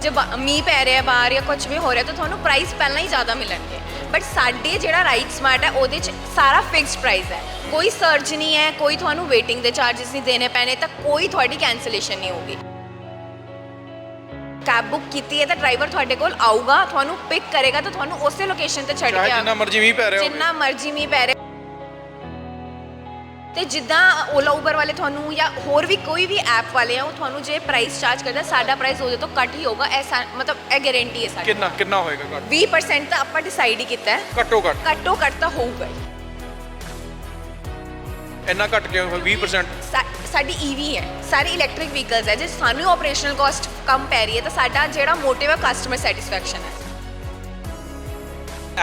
ਜੇ ਮੀਂਹ ਪੈ ਰਿਹਾ ਬਾਹਰ ਜਾਂ ਕੁਝ ਵੀ ਹੋ ਰਿਹਾ ਤਾਂ ਤੁਹਾਨੂੰ ਪ੍ਰਾਈਸ ਪਹਿਲਾਂ ਹੀ ਜ਼ਿਆਦਾ ਮਿਲਣਗੇ। ਬਟ ਸਾਡੇ ਜਿਹੜਾ ਰਾਈਟ ਸਮਾਰਟ ਹੈ ਉਹਦੇ 'ਚ ਸਾਰਾ ਫਿਕਸਡ ਪ੍ਰਾਈਸ ਹੈ, ਕੋਈ ਸਰਜ ਨਹੀਂ ਹੈ, ਕੋਈ ਤੁਹਾਨੂੰ ਵੇਟਿੰਗ ਦੇ ਚਾਰजेस ਨਹੀਂ ਦੇਣੇ ਪੈਣੇ, ਤਾਂ ਕੋਈ ਤੁਹਾਡੀ ਕੈਂਸਲੇਸ਼ਨ ਨਹੀਂ ਹੋਊਗੀ। ਕੈਬ ਬੁੱਕ ਕੀਤੀ ਹੈ ਤਾਂ ਡਰਾਈਵਰ ਤੁਹਾਡੇ ਕੋਲ ਆਊਗਾ, ਤੁਹਾਨੂੰ ਪਿਕ ਕਰੇਗਾ ਤਾਂ ਤੁਹਾਨੂੰ ਉਸੇ ਲੋਕੇਸ਼ਨ ਤੇ ਛੱਡ ਕੇ ਆਊਗਾ, ਜਿੰਨਾ ਮਰਜ਼ੀ ਮੀਂਹ ਪੈ ਰਿਹਾ ਜਿੰਨਾ ਮਰਜ਼ੀ ਮੀਂਹ ਪੈ ਰਿਹਾ। ਤੇ ਜਿੱਦਾਂ ਓਲਾ ਉਬਰ ਵਾਲੇ ਤੁਹਾਨੂੰ ਜਾਂ ਹੋਰ ਵੀ ਕੋਈ ਵੀ ਐਪ ਵਾਲੇ ਆ ਉਹ ਤੁਹਾਨੂੰ ਜੇ ਪ੍ਰਾਈਸ ਚਾਰਜ ਕਰਦਾ, ਸਾਡਾ ਪ੍ਰਾਈਸ ਉਹਦੇ ਤੋਂ ਘੱਟ ਹੀ ਹੋਗਾ। ਮਤਲਬ ਇਹ ਗਾਰੰਟੀ ਹੈ ਸਾਡੀ। ਕਿੰਨਾ ਹੋਏਗਾ ਘੱਟ? 20% ਤਾਂ ਆਪਾਂ ਡਿਸਾਈਡ ਹੀ ਕੀਤਾ ਹੈ, ਘੱਟੋ ਘੱਟ ਤਾਂ ਹੋਊਗਾ ਹੀ। ਇੰਨਾ ਘੱਟ ਕਿਉਂ? 20% ਸਾਡੀ ਈਵੀ ਹੈ, ਸਾਰੀ ਇਲੈਕਟ੍ਰਿਕ ਵਹੀਕਲਸ ਹੈ। ਜੇ ਸਾਨੂੰ ਆਪਰੇਸ਼ਨਲ ਕਾਸਟ ਕਮ ਪੈ ਰਹੀ ਹੈ ਤਾਂ ਸਾਡਾ ਜਿਹੜਾ ਮੋਟਿਵ है कस्टमर सेटिस्फेक्शन है।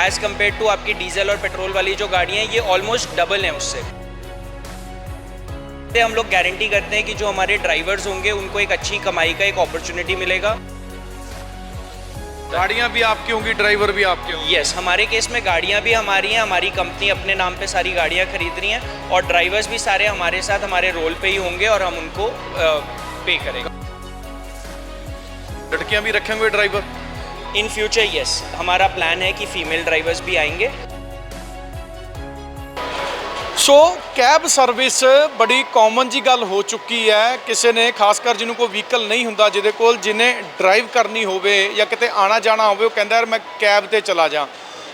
एज़ कम्पेयर टू आपकी डीजल और पेट्रोल वाली जो गाड़ियाँ हैं ये ऑलमोस्ट डबल हैं उससे। हम लोग गारंटी करते हैं कि जो हमारे ड्राइवर्स होंगे उनको एक अच्छी कमाई का एक अपॉर्चुनिटी मिलेगा। गाड़ियाँ भी आपकी होंगी, ड्राइवर भी आपके होंगे? यस, हमारे केस में गाड़ियाँ भी हमारी हैं, हमारी कंपनी अपने नाम पे सारी गाड़ियाँ खरीद रही हैं और ड्राइवर्स भी सारे हमारे साथ हमारे रोल पे ही होंगे और हम उनको पे करेंगे। लड़कियाँ भी रखेंगे ड्राइवर? इन फ्यूचर यस, हमारा प्लान है कि फीमेल ड्राइवर्स भी आएंगे। ਸੋ ਕੈਬ ਸਰਵਿਸ ਬੜੀ ਕਾਮਨ ਜੀ ਗੱਲ ਹੋ ਚੁੱਕੀ ਹੈ। ਕਿਸੇ ਨੇ ਖਾਸ ਕਰ ਜਿਹਨੂੰ ਕੋਈ ਵਹੀਕਲ ਨਹੀਂ ਹੁੰਦਾ, ਜਿਹਦੇ ਕੋਲ ਜਿਹਨੇ ਡਰਾਈਵ ਕਰਨੀ ਹੋਵੇ ਜਾਂ ਕਿਤੇ ਆਣਾ ਜਾਣਾ ਹੋਵੇ, ਉਹ ਕਹਿੰਦਾ ਯਾਰ ਮੈਂ ਕੈਬ ਤੇ ਚਲਾ ਜਾ।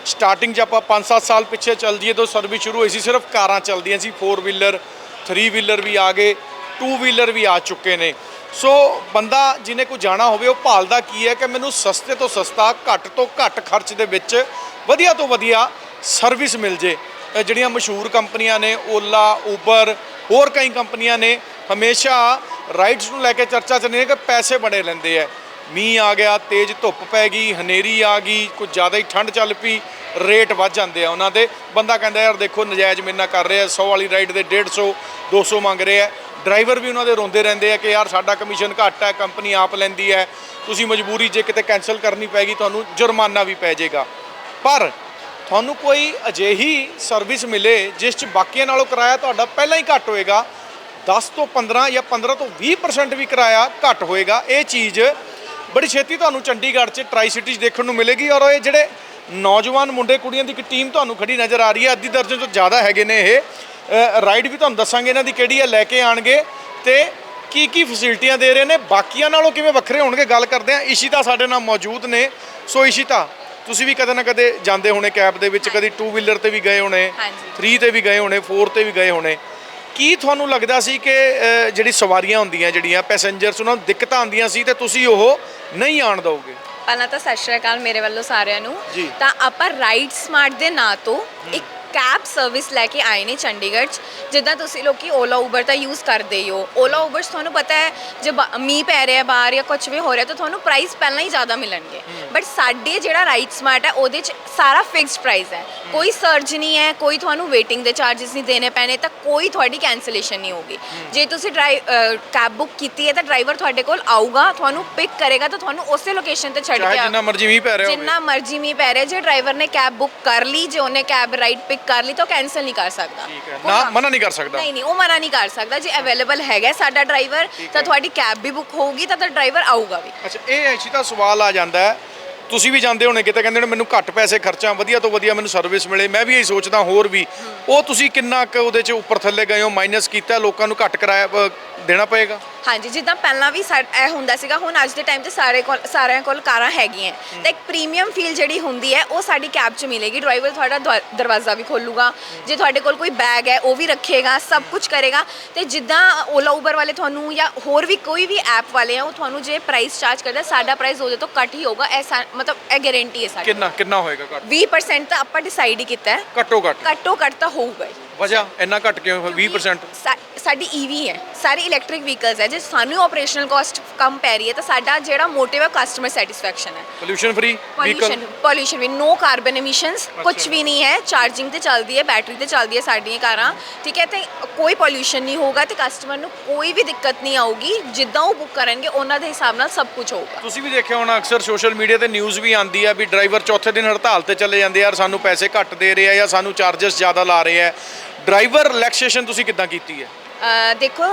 ਸਟਾਰਟਿੰਗ 'ਚ ਆਪਾਂ 5-7 ਸਾਲ ਪਿੱਛੇ ਚੱਲ ਜਾਈਏ ਤਾਂ ਸਰਵਿਸ ਸ਼ੁਰੂ ਹੋਈ ਸੀ, ਸਿਰਫ ਕਾਰਾਂ ਚੱਲਦੀਆਂ ਸੀ, 4 ਵੀਲਰ 3 ਵੀਲਰ ਵੀ ਆ ਗਏ, 2 ਵੀਲਰ ਵੀ ਆ ਚੁੱਕੇ ਨੇ। ਸੋ ਬੰਦਾ ਜਿਹਨੇ ਕੋਈ ਜਾਣਾ ਹੋਵੇ ਉਹ ਭਾਲਦਾ ਕੀ ਹੈ ਕਿ ਮੈਨੂੰ ਸਸਤੇ ਤੋਂ ਸਸਤਾ, ਘੱਟ ਤੋਂ ਘੱਟ ਖਰਚ ਦੇ ਵਿੱਚ ਵਧੀਆ ਤੋਂ ਵਧੀਆ ਸਰਵਿਸ ਮਿਲ ਜੇ। ਜਿਹੜੀਆਂ ਮਸ਼ਹੂਰ ਕੰਪਨੀਆਂ ਨੇ ਓਲਾ, ਉਬਰ, ਹੋਰ ਕਈ ਕੰਪਨੀਆਂ ਨੇ, ਹਮੇਸ਼ਾ ਰਾਈਡਸ ਨੂੰ ਲੈ ਕੇ ਚਰਚਾ ਚੱਲਦੀ ਹੈ ਕਿ ਪੈਸੇ ਬੜੇ ਲੈਂਦੇ ਆ। ਮੀਂਹ ਆ ਗਿਆ, ਤੇਜ਼ ਧੁੱਪ ਪੈ ਗਈ, ਹਨੇਰੀ ਆ ਗਈ, ਕੁਝ ਜ਼ਿਆਦਾ ਹੀ ਠੰਡ ਚੱਲ ਪਈ, ਰੇਟ ਵੱਧ ਜਾਂਦੇ ਆ ਉਹਨਾਂ ਦੇ। ਬੰਦਾ ਕਹਿੰਦਾ ਯਾਰ ਦੇਖੋ ਨਜਾਇਜ਼ ਮੇਨਾ ਕਰ ਰਹੇ ਆ, 100 ਵਾਲੀ ਰਾਈਡ ਦੇ 150 200 ਮੰਗ ਰਹੇ ਆ। ਡਰਾਈਵਰ ਵੀ ਉਹਨਾਂ ਦੇ ਰੋਂਦੇ ਰਹਿੰਦੇ ਆ ਕਿ ਯਾਰ ਸਾਡਾ ਕਮਿਸ਼ਨ ਘੱਟ ਹੈ, ਕੰਪਨੀ ਆਪ ਲੈਂਦੀ ਹੈ, ਤੁਸੀਂ ਮਜਬੂਰੀ ਜੇ ਕਿਤੇ ਕੈਂਸਲ ਕਰਨੀ ਪੈਗੀ ਤੁਹਾਨੂੰ ਜੁਰਮਾਨਾ ਵੀ ਪੈ ਜਾਏਗਾ। ਪਰ ਤੁਹਾਨੂੰ ਕੋਈ ਅਜਿਹੀ ਸਰਵਿਸ ਮਿਲੇ ਜਿਸ 'ਚ ਬਾਕੀਆਂ ਨਾਲੋਂ ਕਿਰਾਇਆ ਤੁਹਾਡਾ ਪਹਿਲਾਂ ਹੀ ਘੱਟ ਹੋਏਗਾ, 10 ਤੋਂ 15 ਜਾਂ 15 ਤੋਂ 20% ਵੀ ਕਿਰਾਇਆ ਘੱਟ ਹੋਏਗਾ। ਇਹ ਚੀਜ਼ ਬੜੀ ਛੇਤੀ ਤੁਹਾਨੂੰ ਚੰਡੀਗੜ੍ਹ 'ਚ ਟਰਾਈ ਸਿਟੀ 'ਚ ਦੇਖਣ ਨੂੰ ਮਿਲੇਗੀ। ਔਰ ਇਹ ਜਿਹੜੇ ਨੌਜਵਾਨ ਮੁੰਡੇ ਕੁੜੀਆਂ ਦੀ ਇੱਕ ਟੀਮ ਤੁਹਾਨੂੰ ਖੜੀ ਨਜ਼ਰ ਆ ਰਹੀ ਹੈ, ਅੱਧੀ ਦਰਜਨ ਤੋਂ ਜ਼ਿਆਦਾ ਹੈਗੇ ਨੇ। ਇਹ ਰਾਈਡ ਵੀ ਤੁਹਾਨੂੰ ਦੱਸਾਂਗੇ ਇਹਨਾਂ ਦੀ ਕਿਹੜੀ ਹੈ, ਲੈ ਕੇ ਆਣਗੇ ਤੇ ਕੀ ਫੈਸਿਲਿਟੀਆਂ ਦੇ ਰਹੇ ਨੇ, ਬਾਕੀਆਂ ਨਾਲੋਂ ਕਿਵੇਂ ਵੱਖਰੇ ਹੋਣਗੇ। ਗੱਲ ਕਰਦੇ ਹਾਂ, ਇਸ਼ਿਤਾ ਸਾਡੇ ਨਾਲ ਮੌਜੂਦ ਨੇ। ਸੋ ਇਸ਼ਿਤਾ, ਤੁਸੀਂ ਵੀ ਕਦੇ ਨਾ ਕਦੇ ਜਾਂਦੇ ਹੋਣੇ ਕੈਬ ਦੇ ਵਿੱਚ, ਕਦੀ 2 ਵੀਲਰ ਤੇ ਵੀ ਗਏ ਹੋਣੇ, 3 ਤੇ ਵੀ ਗਏ ਹੋਣੇ, 4 ਤੇ ਵੀ ਗਏ ਹੋਣੇ। ਕੀ ਤੁਹਾਨੂੰ ਲੱਗਦਾ ਸੀ ਕਿ ਜਿਹੜੀ ਸਵਾਰੀਆਂ ਹੁੰਦੀਆਂ, ਜਿਹੜੀਆਂ ਪੈਸੇਂਜਰਸ, ਉਹਨਾਂ ਨੂੰ ਦਿੱਕਤਾਂ ਆਉਂਦੀਆਂ ਸੀ ਤੇ ਤੁਸੀਂ ਉਹ ਨਹੀਂ ਆਣ ਦਿਓਗੇ? ਪਹਿਲਾਂ ਤਾਂ ਸਤਿ ਸ਼੍ਰੀ ਅਕਾਲ ਮੇਰੇ ਵੱਲੋਂ ਸਾਰਿਆਂ ਨੂੰ। ਤਾਂ ਆਪਾਂ ਰਾਈਡ ਸਮਾਰਟ ਦੇ ਨਾਂ ਤੋਂ ਇੱਕ ਕੈਬ ਸਰਵਿਸ ਲੈ ਕੇ ਆਏ ਨੇ ਚੰਡੀਗੜ੍ਹ 'ਚ। ਜਿੱਦਾਂ ਤੁਸੀਂ ਲੋਕੀ ਓਲਾ ਉਬਰ ਤਾਂ ਯੂਜ਼ ਕਰਦੇ ਹੀ ਹੋ, ਓਲਾ ਉਬਰ 'ਚ ਤੁਹਾਨੂੰ ਪਤਾ ਹੈ ਜੇ ਮੀਂਹ ਪੈ ਰਿਹਾ ਬਾਹਰ ਜਾਂ ਕੁਝ ਵੀ ਹੋ ਰਿਹਾ ਤਾਂ ਤੁਹਾਨੂੰ ਪ੍ਰਾਈਸ ਪਹਿਲਾਂ ਹੀ ਜ਼ਿਆਦਾ ਮਿਲਣਗੇ। ਬਟ ਸਾਡੇ ਜਿਹੜਾ ਰਾਈਡ ਸਮਾਰਟ ਹੈ ਉਹਦੇ 'ਚ ਸਾਰਾ ਫਿਕਸਡ ਪ੍ਰਾਈਸ ਹੈ, ਕੋਈ ਸਰਜ ਨਹੀਂ ਹੈ, ਕੋਈ ਤੁਹਾਨੂੰ ਵੇਟਿੰਗ ਦੇ ਚਾਰजेस ਨਹੀਂ ਦੇਣੇ ਪੈਣੇ, ਤਾਂ ਕੋਈ ਤੁਹਾਡੀ ਕੈਂਸਲੇਸ਼ਨ ਨਹੀਂ ਹੋਊਗੀ। ਜੇ ਤੁਸੀਂ ਕੈਬ ਬੁੱਕ ਕੀਤੀ ਹੈ ਤਾਂ ਡਰਾਈਵਰ ਤੁਹਾਡੇ ਕੋਲ ਆਊਗਾ, ਤੁਹਾਨੂੰ ਪਿਕ ਕਰੇਗਾ ਤਾਂ ਤੁਹਾਨੂੰ ਉਸੇ ਲੋਕੇਸ਼ਨ ਤੇ ਛੱਡ ਕੇ ਆਊਗਾ, ਜਿੰਨਾ ਮਰਜ਼ੀ ਮੀਂਹ ਪੈ ਰਿਹਾ ਹੋਵੇ। ਜਿੰਨਾ ਮਰਜ਼ੀ ਮੀਂਹ ਪੈ ਰਿਹਾ। ਜੇ ਡਰਾਈਵਰ ਨੇ ਕੈਬ ਬੁੱਕ ਕਰ ਲਈ, ਜੇ ਉਹਨੇ ਕੈਬ ਰਾਈਡ ਪਿਕ ਕਰ ਲਈ ਤਾਂ ਉਹ ਕੈਂਸਲ ਨਹੀਂ ਕਰ ਸਕਦਾ। ਠੀਕ ਹੈ, ਨਾ ਮਨਾ ਨਹੀਂ ਕਰ ਸਕਦਾ? ਨਹੀਂ, ਉਹ ਮਨਾ ਨਹੀਂ ਕਰ ਸਕਦਾ। ਜੇ ਅਵੇਲੇਬਲ ਹੈਗਾ ਸਾਡਾ ਡਰਾਈਵਰ ਤਾਂ ਤੁਹਾਡੀ ਕੈਬ ਵੀ ਬੁੱਕ ਹੋਊਗੀ ਤਾਂ ਡਰਾਈਵਰ ਆਊਗਾ ਵੀ। ਅੱਛਾ, ਇਹ ਐਸੀ ਤਾਂ ਸਵਾਲ ਆ ਜਾਂਦਾ ਹੈ, ਤੁਸੀਂ ਵੀ ਜਾਂਦੇ ਹੋਣੇ ਕਿਤੇ, ਕਹਿੰਦੇ ਨੇ ਮੈਨੂੰ ਘੱਟ ਪੈਸੇ ਖਰਚਾਂ, ਵਧੀਆ ਤੋਂ ਵਧੀਆ ਮੈਨੂੰ ਸਰਵਿਸ ਮਿਲੇ। ਮੈਂ ਵੀ ਇਹੀ ਸੋਚਦਾ, ਹੋਰ ਵੀ। ਉਹ ਤੁਸੀਂ ਕਿੰਨਾ ਕੁ ਉਹਦੇ 'ਚ ਉੱਪਰ ਥੱਲੇ ਗਏ ਹੋ, ਮਾਈਨਸ ਕੀਤਾ, ਲੋਕਾਂ ਨੂੰ ਘੱਟ ਕਿਰਾਇਆ ਦੇਣਾ ਪਏਗਾ? ਹਾਂਜੀ, ਜਿੱਦਾਂ ਪਹਿਲਾਂ ਵੀ ਇਹ ਹੁੰਦਾ ਸੀਗਾ, ਹੁਣ ਅੱਜ ਦੇ ਟਾਈਮ ਤੇ ਸਾਰਿਆਂ ਕੋਲ ਕਾਰਾਂ ਹੈਗੀਆਂ ਤਾਂ ਇੱਕ ਪ੍ਰੀਮੀਅਮ ਫੀਲ ਜਿਹੜੀ ਹੁੰਦੀ ਹੈ ਉਹ ਸਾਡੀ ਕੈਬ 'ਚ ਮਿਲੇਗੀ। ਡਰਾਈਵਰ ਤੁਹਾਡਾ ਦਰਵਾਜ਼ਾ ਵੀ ਖੋਲੂਗਾ, ਜੇ ਤੁਹਾਡੇ ਕੋਲ ਕੋਈ ਬੈਗ ਹੈ ਉਹ ਵੀ ਰੱਖੇਗਾ, ਸਭ ਕੁਝ ਕਰੇਗਾ। ਤੇ ਜਿੱਦਾਂ ਓਲਾ ਉਬਰ ਵਾਲੇ ਤੁਹਾਨੂੰ ਜਾਂ ਹੋਰ ਵੀ ਕੋਈ ਵੀ ਐਪ ਵਾਲੇ ਆ ਉਹ ਤੁਹਾਨੂੰ ਜੇ ਪ੍ਰਾਈਸ ਚਾਰਜ ਕਰਦਾ, ਸਾਡਾ ਪ੍ਰਾਈਸ ਉਹਦੇ ਤੋਂ ਘੱਟ ਹੀ ਹੋਗਾ। ਮਤਲਬ ਇਹ ਗਾਰੰਟੀ ਹੈ ਸਾਡੀ। ਕਿੰਨਾ ਹੋਏਗਾ ਘੱਟ? 20% ਤਾਂ ਆਪਾਂ ਡਿਸਾਈਡ ਹੀ ਕੀਤਾ ਹੈ, ਘੱਟੋ ਘੱਟ ਤਾਂ ਹੋਊਗਾ ਹੀ। ਵਜ੍ਹਾ ਇੰਨਾ ਘੱਟ ਕਿਉਂ? 20% ਸਾਡੀ ਈਵੀ ਹੈ, ਸਾਰੀ ਇਲੈਕਟ੍ਰਿਕ ਵਹੀਕਲਸ ਹੈ। ਜੇ ਸਾਨੂੰ ਆਪਰੇਸ਼ਨਲ ਕਾਸਟ ਕਮ ਪੈ ਰਹੀ ਹੈ ਤਾਂ ਸਾਡਾ ਜਿਹੜਾ ਮੋਟਿਵ ਹੈ ਕਸਟਮਰ ਸੈਟੀਸਫੈਕਸ਼ਨ ਹੈ। ਪੋਲੂਸ਼ਨ ਫ੍ਰੀ ਵਹੀਕਲ, ਪੋਲੂਸ਼ਨ ਵੀ, ਨੋ ਕਾਰਬਨ ਐਮਿਸ਼ਨਸ, ਕੁਝ ਵੀ ਨਹੀਂ ਹੈ। ਚਾਰਜਿੰਗ ਤੇ ਚੱਲਦੀ ਹੈ, ਬੈਟਰੀ ਤੇ ਚੱਲਦੀ ਹੈ ਸਾਡੀਆਂ ਕਾਰਾਂ, ਠੀਕ ਹੈ। ਤੇ ਕੋਈ ਪੋਲੂਸ਼ਨ ਨਹੀਂ ਹੋਊਗਾ ਤੇ ਕਸਟਮਰ ਨੂੰ ਕੋਈ ਵੀ ਦਿੱਕਤ ਨਹੀਂ ਆਊਗੀ। ਜਿੱਦਾਂ ਉਹ ਬੁੱਕ ਕਰਨਗੇ ਉਹਨਾਂ ਦੇ ਹਿਸਾਬ ਨਾਲ ਸਭ ਕੁਝ ਹੋਊਗਾ। ਤੁਸੀਂ ਵੀ ਦੇਖਿਆ ਹੋਣਾ, ਅਕਸਰ ਸੋਸ਼ਲ ਮੀਡੀਆ ਤੇ ਨਿਊਜ਼ ਵੀ ਆਉਂਦੀ ਹੈ ਵੀ ਡਰਾਈਵਰ ਚੌਥੇ ਦਿਨ ਹੜਤਾਲ ਤੇ ਚਲੇ ਜਾਂਦੇ, ਯਾਰ ਸਾਨੂੰ ਪੈਸੇ ਘੱਟ ਦੇ ਰਹੇ ਆ ਜਾਂ ਸਾਨੂੰ ਚਾਰजेस ਜ਼ਿਆਦਾ ਲਾ ਰਹੇ ਆ। ਡਰਾਈਵਰ ਰਿਲੈਕਸੇਸ਼ਨ ਤੁਸੀਂ ਕਿੱਦਾਂ ਕੀਤੀ ਹੈ? ਦੇਖੋ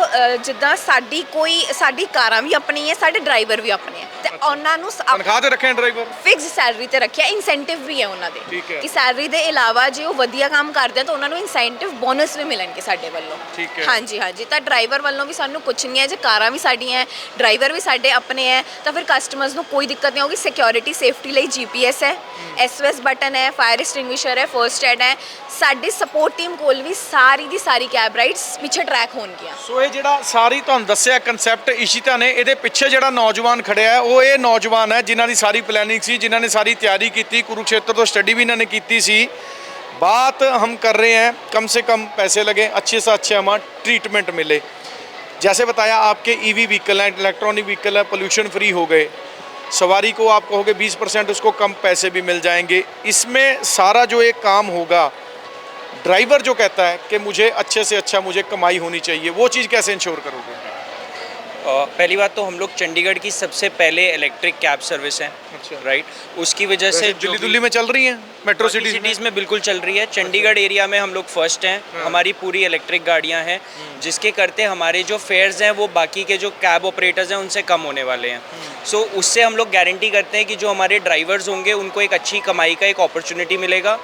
ਜਿੱਦਾਂ ਸਾਡੀ ਕਾਰਾਂ ਵੀ ਆਪਣੀ ਹੈ, ਸਾਡੇ ਡਰਾਈਵਰ ਵੀ ਆਪਣੇ ਹੈ ਤੇ ਉਹਨਾਂ ਨੂੰ ਤਨਖਾਹ ਤੇ ਰੱਖੇ ਡਰਾਈਵਰ? ਫਿਕਸ ਸੈਲਰੀ ਤੇ ਰੱਖਿਆ, ਇਨਸੈਂਟਿਵ ਵੀ ਹੈ ਉਹਨਾਂ ਦੇ ਠੀਕ ਹੈ। ਕਿ ਸੈਲਰੀ ਦੇ ਇਲਾਵਾ ਜੇ ਉਹ ਵਧੀਆ ਕੰਮ ਕਰਦੇ ਆ ਤਾਂ ਉਹਨਾਂ ਨੂੰ ਇਨਸੈਂਟਿਵ ਬੋਨਸ ਵੀ ਮਿਲਣਗੇ ਸਾਡੇ ਵੱਲੋਂ। ਠੀਕ ਹੈ। ਹਾਂਜੀ ਹਾਂਜੀ, ਤਾਂ ਡਰਾਈਵਰ ਵੱਲੋਂ ਵੀ ਸਾਨੂੰ ਕੁਝ ਨਹੀਂ ਹੈ, ਜੇ ਕਾਰਾਂ ਵੀ ਸਾਡੀਆਂ ਹੈ, ਡਰਾਈਵਰ ਵੀ ਸਾਡੇ ਆਪਣੇ ਹੈ, ਤਾਂ ਫਿਰ ਕਸਟਮਰਸ ਨੂੰ ਕੋਈ ਦਿੱਕਤ ਨਹੀਂ ਹੋਗੀ। ਸਿਕਿਉਰਿਟੀ ਸੇਫਟੀ ਲਈ GPS ਹੈ, SOS ਬਟਨ ਹੈ, ਫਾਇਰ ਐਕਸਟਿੰਗੁਇਸ਼ਰ ਹੈ, ਫਰਸਟ ਐਡ ਹੈ। ਸਾਡੀ ਸਪੋਰਟ ਟੀਮ ਕੋਲ ਵੀ ਸਾਰੀ ਦੀ ਸਾਰੀ ਕੈਬ ਰਾਈਡਸ ਪਿੱਛੇ ਟਰੈਕ ਹੋਣਗੀਆਂ। ਸੋ ਇਹ ਜਿਹੜਾ ਸਾਰੀ ਤੁਹਾਨੂੰ ਦੱਸਿਆ ਕਨਸੈਪਟ ਇਸ਼ਿਤਾ ਨੇ, ਇਹਦੇ ਪਿੱਛੇ ਜਿਹੜਾ ਨੌਜਵਾਨ ਖੜਿਆ ਹੈ ਉਹ ਇਹ ਨੌਜਵਾਨ ਹੈ ਜਿਨ੍ਹਾਂ ਦੀ ਸਾਰੀ ਪਲੈਨਿੰਗ ਸੀ, ਜਿਨ੍ਹਾਂ ਨੇ ਸਾਰੀ ਤਿਆਰੀ ਕੀਤੀ, ਕੁरुक्षेत्र तो स्टडी भी इन्होंने की सी। बात हम कर रहे हैं कम से कम पैसे लगे, अच्छे से अच्छे हमें ट्रीटमेंट मिले। जैसे बताया आपके EV व्हीकल हैं, इलेक्ट्रॉनिक व्हीकल है, पोल्यूशन फ्री हो गए, सवारी को आप कहोगे 20% उसको कम पैसे भी मिल जाएंगे। इसमें सारा जो एक काम होगा, ड्राइवर जो कहता है कि मुझे अच्छे से अच्छा मुझे कमाई होनी चाहिए, वो चीज़ कैसे इंश्योर करोगे? पहली बात तो हम लोग चंडीगढ़ की सबसे पहले इलेक्ट्रिक कैब सर्विस है। अच्छा। राइट, उसकी वजह से दिल्ली में चल रही हैं, मेट्रो सिटीज़ में बिल्कुल चल रही है। चंडीगढ़ एरिया में हम लोग फर्स्ट हैं, हमारी पूरी इलेक्ट्रिक गाड़ियां हैं, जिसके करते हमारे जो फेयर्स हैं वो बाकी के जो कैब ऑपरेटर्स हैं उनसे कम होने वाले हैं। सो उससे हम लोग गारंटी करते हैं कि जो हमारे ड्राइवर्स होंगे उनको एक अच्छी कमाई का एक अपॉर्चुनिटी मिलेगा।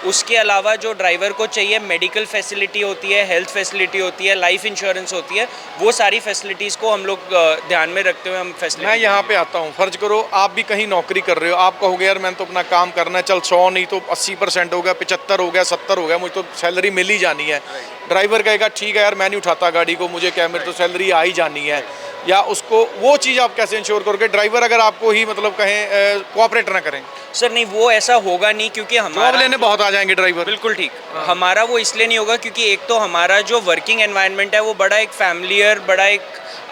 उसके अलावा जो ड्राइवर को चाहिए मेडिकल फैसिलिटी होती है, हेल्थ फैसिलिटी होती है, लाइफ इंश्योरेंस होती है, वो सारी फैसिलिटीज़ को हम लोग ध्यान में रखते हुए हम फैसिलिटी। मैं यहाँ पे आता हूँ, फर्ज करो आप भी कहीं नौकरी कर रहे हो, आप कहोगे यार मैंने तो अपना काम करना है, चल 100 नहीं तो 80% हो गया, 75 हो गया, 70 हो गया, मुझे तो सैलरी मिल ही जानी है। ड्राइवर कहेगा ठीक है यार मैं नहीं उठाता गाड़ी को, मुझे क्या मेरी तो सैलरी आ ही जानी है। या उसको वो चीज़ आप कैसे इंश्योर करोगे, ड्राइवर अगर आपको ही मतलब कहें कोऑपरेट ना करें? सर नहीं, वो ऐसा होगा नहीं, क्योंकि हमारा जॉब लेने बहुत आ जाएंगे ड्राइवर। बिल्कुल ठीक। हमारा वो इसलिए नहीं होगा क्योंकि एक तो हमारा जो वर्किंग एनवायरनमेंट है वो बड़ा एक फैमिलियर, बड़ा एक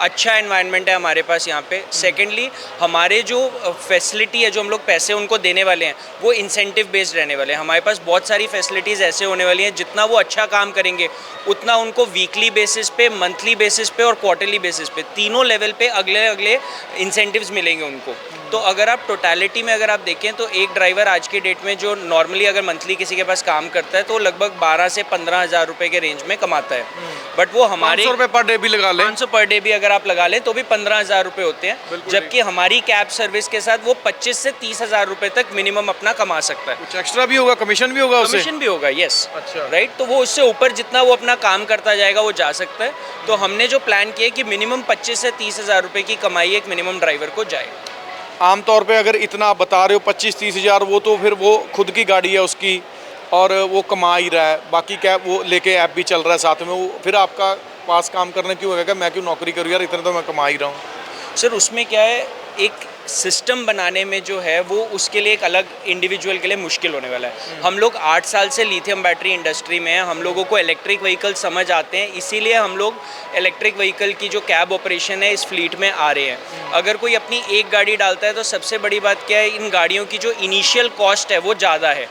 अच्छा एनवायरनमेंट है हमारे पास यहाँ पे। सेकेंडली हमारे जो फैसिलिटी है, जो हम लोग पैसे उनको देने वाले हैं वो इंसेंटिव बेस्ड रहने वाले हैं। हमारे पास बहुत सारी फैसिलिटीज़ ऐसे होने वाली हैं, जितना वो अच्छा काम करेंगे उतना उनको वीकली बेसिस पे, मंथली बेसिस पे और क्वार्टरली बेसिस पे, तीनों लेवल पे अगले अगले इंसेंटिव्स मिलेंगे उनको। तो अगर आप टोटलिटी में अगर आप देखें तो एक ड्राइवर आज के डेट में जो नॉर्मली अगर मंथली किसी के पास काम करता है तो लगभग 12 से 15 हज़ार रुपये के रेंज में कमाता है। बट वो हमारे 500 रुपये पर डे भी लगा लें, 500 पर डे भी अगर आप लगा लें तो भी 15 हज़ार रुपये होते हैं, जबकि हमारी कैब सर्विस के साथ वो 25 से 30 हज़ार रुपये तक मिनिमम अपना कमा सकता है। कुछ एक्स्ट्रा भी होगा, कमीशन भी होगा, कमीशन भी होगा, यस। अच्छा। राइट, तो वो उससे ऊपर जितना वो अपना काम करता जाएगा वो जा सकता है। तो हमने जो प्लान किया कि मिनिमम 25 से 30 हज़ार रुपये की कमाई एक मिनिमम ड्राइवर को जाए। आमतौर पे अगर इतना आप बता रहे हो 25-30 हज़ार, वो तो फिर वो खुद की गाड़ी है उसकी और वो कमा ही रहा है, बाकी कैब वो लेके ऐप भी चल रहा है साथ में, वो फिर आपका पास काम करने क्यों होगा, मैं क्यों नौकरी करूँ यार, इतना तो मैं कमा ही रहा हूँ। सर उसमें क्या है, एक सिस्टम बनाने में जो है वो उसके लिए एक अलग इंडिविजुअल के लिए मुश्किल होने वाला है। हम लोग 8 साल से लिथियम बैटरी इंडस्ट्री में हैं, हम लोगों को इलेक्ट्रिक व्हीकल समझ आते हैं, इसीलिए हम लोग इलेक्ट्रिक व्हीकल की जो कैब ऑपरेशन है इस फ्लीट में आ रहे हैं। अगर कोई अपनी एक गाड़ी डालता है तो सबसे बड़ी बात क्या है, इन गाड़ियों की जो इनिशियल कॉस्ट है वो ज़्यादा है,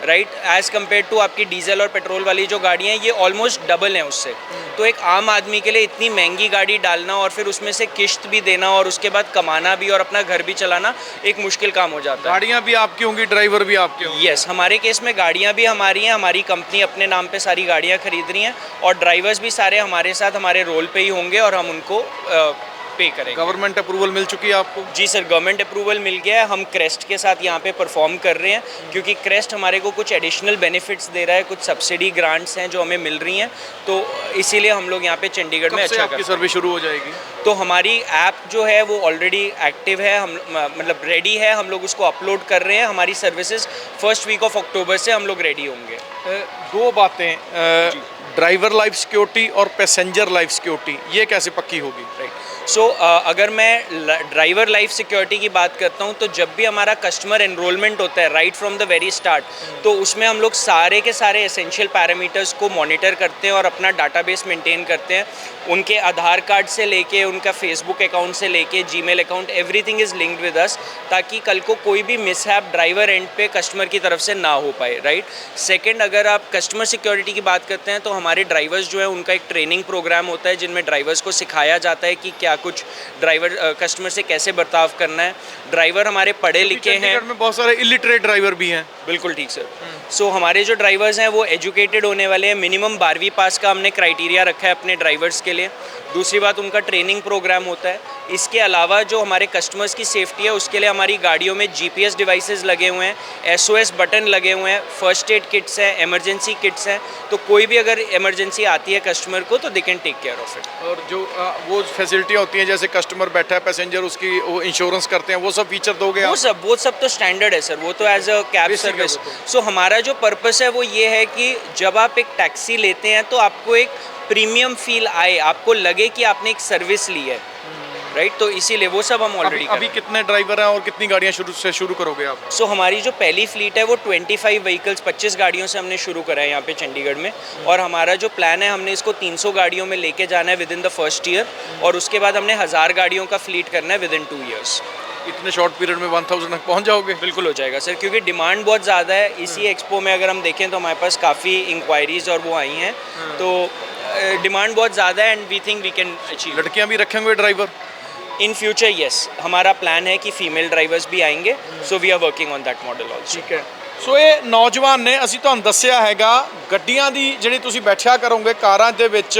राइट, एज़ कम्पेयर टू आपकी डीजल और पेट्रोल वाली जो गाड़ियाँ हैं ये ऑलमोस्ट डबल हैं उससे। तो एक आम आदमी के लिए इतनी महंगी गाड़ी डालना और फिर उसमें से किश्त भी देना और उसके बाद कमाना भी और अपना घर भी चलाना एक मुश्किल काम हो जाता है। गाड़ियाँ भी आपकी होंगी, ड्राइवर भी आपके होंगे? यस, हमारे केस में गाड़ियाँ भी हमारी हैं, हमारी कंपनी अपने नाम पे सारी गाड़ियाँ खरीद रही हैं और ड्राइवर्स भी सारे हमारे साथ हमारे रोल पे ही होंगे और हम उनको पे करेंगे। गवर्नमेंट अप्रूवल मिल चुकी है आपको? जी सर, गवर्नमेंट अप्रूवल मिल गया है। हम क्रेस्ट के साथ यहाँ पे परफॉर्म कर रहे हैं क्योंकि क्रेस्ट हमारे को कुछ एडिशनल बेनिफिट्स दे रहा है, कुछ सब्सिडी ग्रांट्स हैं जो हमें मिल रही हैं, तो इसीलिए हम लोग यहाँ पे चंडीगढ़ में अच्छा आपकी सर्विस शुरू हो जाएगी? तो हमारी ऐप जो है वो ऑलरेडी एक्टिव है, हम मतलब रेडी है, हम लोग उसको अपलोड कर रहे हैं। हमारी services first week of October से हम लोग रेडी होंगे। दो बातें, ड्राइवर लाइफ सिक्योरिटी और पैसेंजर लाइफ सिक्योरिटी, ये कैसे पक्की होगी? राइट, सो अगर मैं ड्राइवर लाइफ सिक्योरिटी की बात करता हूँ तो जब भी हमारा कस्टमर एनरोलमेंट होता है right from the very start, तो उसमें हम लोग सारे के सारे एसेंशियल पैरामीटर्स को मॉनिटर करते हैं और अपना डाटाबेस मेंटेन करते हैं। उनके आधार कार्ड से लेके उनका फेसबुक अकाउंट से लेके Gmail account, everything is linked with us, ताकि कल को कोई भी मिसहैप ड्राइवर एंड पे कस्टमर की तरफ से ना हो पाए। राइट, सेकेंड, अगर आप कस्टमर सिक्योरिटी की बात करते हैं तो हमारे ड्राइवर्स जो है उनका एक ट्रेनिंग प्रोग्राम होता है जिनमें ड्राइवर्स को सिखाया जाता है कि क्या कुछ ड्राइवर कस्टमर से कैसे बर्ताव करना है। ड्राइवर हमारे पढ़े लिखे हैं, चंडीगढ़ में बहुत सारे इलिटरेट ड्राइवर भी हैं। बिल्कुल ठीक सर। सो हमारे जो ड्राइवर्स हैं वो एजुकेटेड होने वाले हैं, मिनिमम 12वीं पास का हमने क्राइटेरिया रखा है अपने ड्राइवर्स के लिए। दूसरी बात, उनका ट्रेनिंग प्रोग्राम होता है। इसके अलावा जो हमारे कस्टमर्स की सेफ्टी है उसके लिए हमारी गाड़ियों में GPS डिवाइसेस लगे हुए हैं, SOS बटन लगे हुए हैं, फर्स्ट एड किट्स हैं, इमरजेंसी किट्स हैं। तो कोई भी अगर इमरजेंसी आती है कस्टमर को तो they can take care of it. और जो वो फैसिलिटियाँ होती हैं, जैसे कस्टमर बैठा है पैसेंजर, उसकी वो इंश्योरेंस करते हैं, वो सब फीचर दोगे आप? वो सब तो स्टैंडर्ड है सर, वो तो एज अ कैब सर्विस। सो हमारा जो पर्पस है वो ये है कि जब आप एक टैक्सी लेते हैं तो आपको एक प्रीमियम फील आए, आपको लगे कि आपने एक सर्विस ली है, राइट। तो इसीलिए वो सब हम ऑलरेडी अभी कितने ड्राइवर हैं और कितनी गाड़ियाँ शुरू करोगे आप? सो हमारी जो पहली फ्लीट है वो 25 व्हीकल्स 25 गाड़ियों से हमने शुरू करा है यहाँ पे चंडीगढ़ में। और हमारा जो प्लान है हमने इसको 300 गाड़ियों में लेके जाना है with in the first year, और उसके बाद हमने 1000 गाड़ियों का फ्लीट करना है विद इन 2 ईयर्स। इतने शॉर्ट पीरियड में 1000 तक पहुँच जाओगे? बिल्कुल हो जाएगा सर, क्योंकि डिमांड बहुत ज़्यादा है। इसी एक्सपो में अगर हम देखें तो हमारे पास काफ़ी इंक्वायरीज और वो आई हैं, तो डिमांड बहुत ज़्यादा है and we think we can achieve. लड़कियाँ भी रखेंगे ड्राइवर इन फ्यूचर? यस, हमारा प्लान है कि फीमेल ड्राइवर्स भी आएंगे, so we are working on that model also. ठीक है। ਸੋ ਇਹ ਨੌਜਵਾਨ ਨੇ, ਅਸੀਂ ਤੁਹਾਨੂੰ ਦੱਸਿਆ ਹੈਗਾ ਗੱਡੀਆਂ ਦੀ ਜਿਹੜੀ ਤੁਸੀਂ ਬੈਠਿਆ ਕਰੋਗੇ ਕਾਰਾਂ ਦੇ ਵਿੱਚ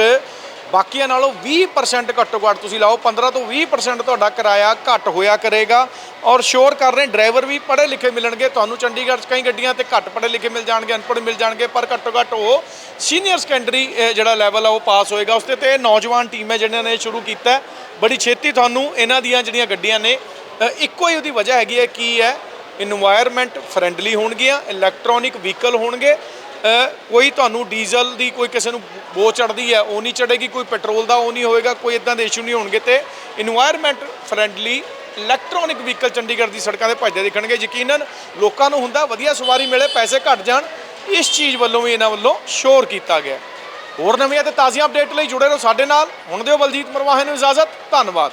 ਬਾਕੀਆਂ ਨਾਲੋਂ 20% ਘੱਟੋ ਘੱਟ ਤੁਸੀਂ ਲਾਓ, 15 ਤੋਂ 20% ਤੁਹਾਡਾ ਕਿਰਾਇਆ ਘੱਟ ਹੋਇਆ ਕਰੇਗਾ। ਔਰ ਸ਼ੋਰ ਕਰ ਰਹੇ ਡਰਾਈਵਰ ਵੀ ਪੜ੍ਹੇ ਲਿਖੇ ਮਿਲਣਗੇ ਤੁਹਾਨੂੰ ਚੰਡੀਗੜ੍ਹ 'ਚ। ਕਈ ਗੱਡੀਆਂ ਤੇ ਘੱਟ ਪੜ੍ਹੇ ਲਿਖੇ ਮਿਲ ਜਾਣਗੇ, ਅਨਪੜ੍ਹ ਮਿਲ ਜਾਣਗੇ, ਪਰ ਘੱਟੋ ਘੱਟ ਉਹ ਸੀਨੀਅਰ ਸੈਕੰਡਰੀ ਜਿਹੜਾ ਲੈਵਲ ਆ ਉਹ ਪਾਸ ਹੋਏਗਾ ਉਸ 'ਤੇ। ਇਹ ਨੌਜਵਾਨ ਟੀਮ ਹੈ ਜਿਹਨਾਂ ਨੇ ਸ਼ੁਰੂ ਕੀਤਾ। ਬੜੀ ਛੇਤੀ ਤੁਹਾਨੂੰ ਇਹਨਾਂ ਦੀਆਂ ਜਿਹੜੀਆਂ ਗੱਡੀਆਂ ਨੇ ਇੱਕੋ ਹੀ ਉਹਦੀ ਵਜ੍ਹਾ ਹੈਗੀ ਹੈ ਕੀ ਹੈ, ਇਨਵਾਇਰਮੈਂਟ ਫਰੈਂਡਲੀ ਹੋਣਗੀਆਂ, ਇਲੈਕਟ੍ਰੋਨਿਕ ਵਹੀਕਲ ਹੋਣਗੇ। ਕੋਈ ਤੁਹਾਨੂੰ ਡੀਜ਼ਲ ਦੀ ਕੋਈ ਕਿਸੇ ਨੂੰ ਬੋ ਚੜ੍ਹਦੀ ਹੈ ਉਹ ਨਹੀਂ ਚੜ੍ਹੇਗੀ, ਕੋਈ ਪੈਟਰੋਲ ਦਾ ਉਹ ਨਹੀਂ ਹੋਏਗਾ, ਕੋਈ ਇਦਾਂ ਦੇ ਇਸ਼ੂ ਨਹੀਂ ਹੋਣਗੇ। ਤੇ environment friendly electronic vehicle Chandigarh ਦੀ ਸੜਕਾਂ 'ਤੇ ਭੱਜਦੇ ਦਿਖਣਗੇ। ਯਕੀਨਨ ਲੋਕਾਂ ਨੂੰ ਹੁੰਦਾ ਵਧੀਆ ਸਵਾਰੀ ਮਿਲੇ, ਪੈਸੇ ਘੱਟ ਜਾਣ, ਇਸ ਚੀਜ਼ ਵੱਲੋਂ ਵੀ ਇਹਨਾਂ ਵੱਲੋਂ ਸ਼ੋਰ ਕੀਤਾ ਗਿਆ। ਹੋਰ ਨਵੀਆਂ ਤੇ ਤਾਜ਼ੀਆਂ ਅਪਡੇਟ ਲਈ ਜੁੜੇ ਰਹੋ ਸਾਡੇ ਨਾਲ। ਹੁਣ ਦਿਓ ਬਲਜੀਤ ਮਰਵਾਹੇ ਨੂੰ ਇਜਾਜ਼ਤ। ਧੰਨਵਾਦ।